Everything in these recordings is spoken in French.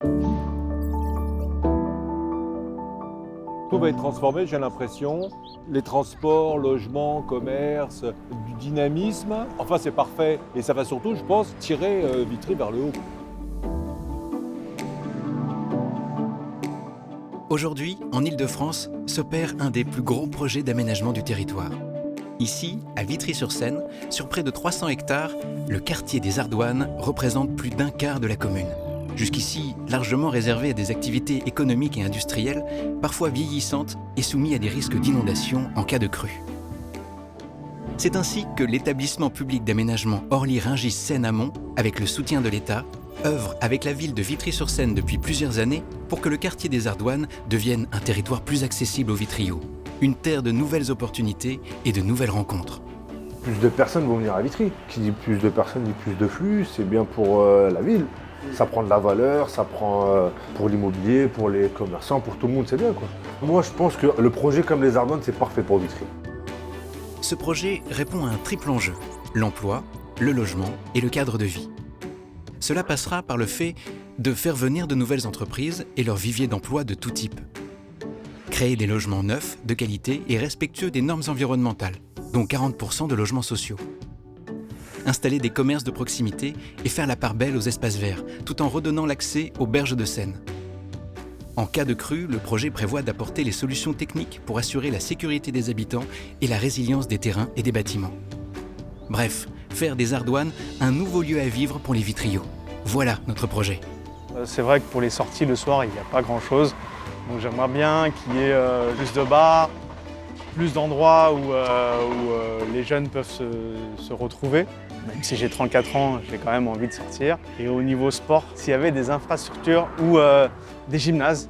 Tout va être transformé, j'ai l'impression. Les transports, logements, commerce, du dynamisme. Enfin, c'est parfait. Et ça va surtout, je pense, tirer Vitry vers le haut. Aujourd'hui, en Île-de-France, s'opère un des plus gros projets d'aménagement du territoire. Ici, à Vitry-sur-Seine, sur près de 300 hectares, le quartier des Ardoines représente plus d'un quart de la commune. Jusqu'ici, largement réservé à des activités économiques et industrielles, parfois vieillissantes et soumis à des risques d'inondation en cas de crue. C'est ainsi que l'établissement public d'aménagement Orly-Rungis-Seine-Amont, avec le soutien de l'État, œuvre avec la ville de Vitry-sur-Seine depuis plusieurs années pour que le quartier des Ardoines devienne un territoire plus accessible aux Vitriots, une terre de nouvelles opportunités et de nouvelles rencontres. Plus de personnes vont venir à Vitry. Qui dit plus de personnes dit plus de flux, c'est bien pour la ville. Ça prend de la valeur, ça prend pour l'immobilier, pour les commerçants, pour tout le monde, c'est bien quoi. Moi je pense que le projet comme les Ardoines, c'est parfait pour Vitry. Ce projet répond à un triple enjeu, l'emploi, le logement et le cadre de vie. Cela passera par le fait de faire venir de nouvelles entreprises et leur vivier d'emploi de tout type. Créer des logements neufs, de qualité et respectueux des normes environnementales, dont 40% de logements sociaux. Installer des commerces de proximité et faire la part belle aux espaces verts, tout en redonnant l'accès aux berges de Seine. En cas de crue, le projet prévoit d'apporter les solutions techniques pour assurer la sécurité des habitants et la résilience des terrains et des bâtiments. Bref, faire des Ardoines un nouveau lieu à vivre pour les Vitriots. Voilà notre projet. C'est vrai que pour les sorties le soir, il n'y a pas grand-chose. Donc j'aimerais bien qu'il y ait plus de bars, plus d'endroits où les jeunes peuvent se retrouver. Même si j'ai 34 ans, j'ai quand même envie de sortir. Et au niveau sport, s'il y avait des infrastructures ou des gymnases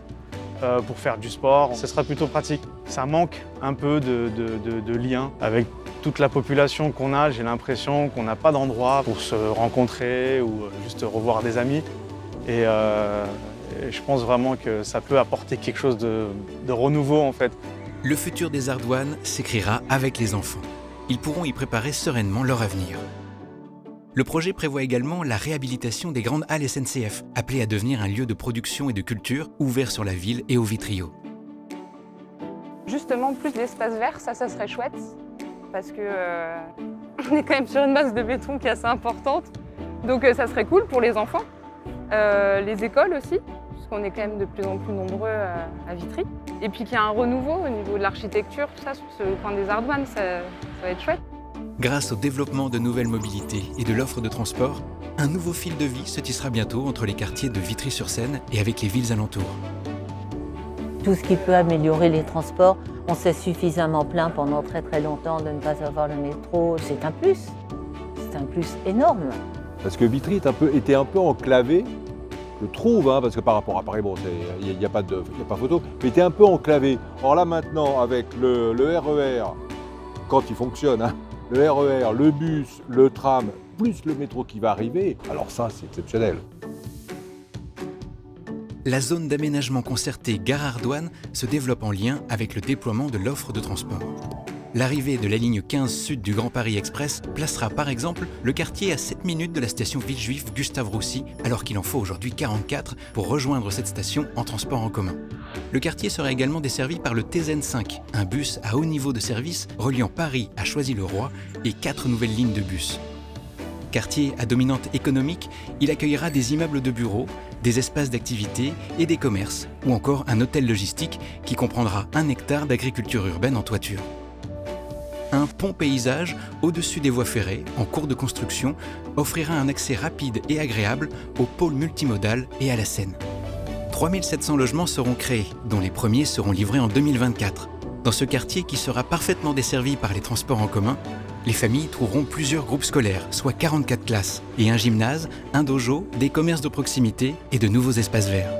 pour faire du sport, ce serait plutôt pratique. Ça manque un peu de lien avec toute la population qu'on a. J'ai l'impression qu'on n'a pas d'endroit pour se rencontrer ou juste revoir des amis. Et je pense vraiment que ça peut apporter quelque chose de renouveau en fait. Le futur des Ardoines s'écrira avec les enfants. Ils pourront y préparer sereinement leur avenir. Le projet prévoit également la réhabilitation des grandes halles SNCF, appelées à devenir un lieu de production et de culture ouvert sur la ville et aux Vitriots. Justement, plus d'espace vert, ça serait chouette, parce que on est quand même sur une masse de béton qui est assez importante. Donc ça serait cool pour les enfants, les écoles aussi, puisqu'on est quand même de plus en plus nombreux à Vitry. Et puis qu'il y a un renouveau au niveau de l'architecture, tout ça, sur ce coin des Ardoines, ça va être chouette. Grâce au développement de nouvelles mobilités et de l'offre de transport, un nouveau fil de vie se tissera bientôt entre les quartiers de Vitry-sur-Seine et avec les villes alentours. Tout ce qui peut améliorer les transports, on s'est suffisamment plaint pendant très très longtemps de ne pas avoir le métro. C'est un plus énorme. Parce que Vitry était un peu enclavé, je trouve, parce que par rapport à Paris, bon, il n'y a pas photo, mais était un peu enclavé. Or là maintenant, avec le RER, quand il fonctionne, le RER, le bus, le tram, plus le métro qui va arriver, alors ça, c'est exceptionnel. La zone d'aménagement concerté Gare Ardoine se développe en lien avec le déploiement de l'offre de transport. L'arrivée de la ligne 15 sud du Grand Paris Express placera par exemple le quartier à 7 minutes de la station Villejuif Gustave-Roussy, alors qu'il en faut aujourd'hui 44 pour rejoindre cette station en transport en commun. Le quartier sera également desservi par le TZN5, un bus à haut niveau de service reliant Paris à Choisy-le-Roi et 4 nouvelles lignes de bus. Quartier à dominante économique, il accueillera des immeubles de bureaux, des espaces d'activité et des commerces, ou encore un hôtel logistique qui comprendra 1 hectare d'agriculture urbaine en toiture. Un pont paysage au-dessus des voies ferrées, en cours de construction, offrira un accès rapide et agréable au pôle multimodal et à la Seine. 3700 logements seront créés, dont les premiers seront livrés en 2024. Dans ce quartier qui sera parfaitement desservi par les transports en commun, les familles trouveront plusieurs groupes scolaires, soit 44 classes, et un gymnase, un dojo, des commerces de proximité et de nouveaux espaces verts.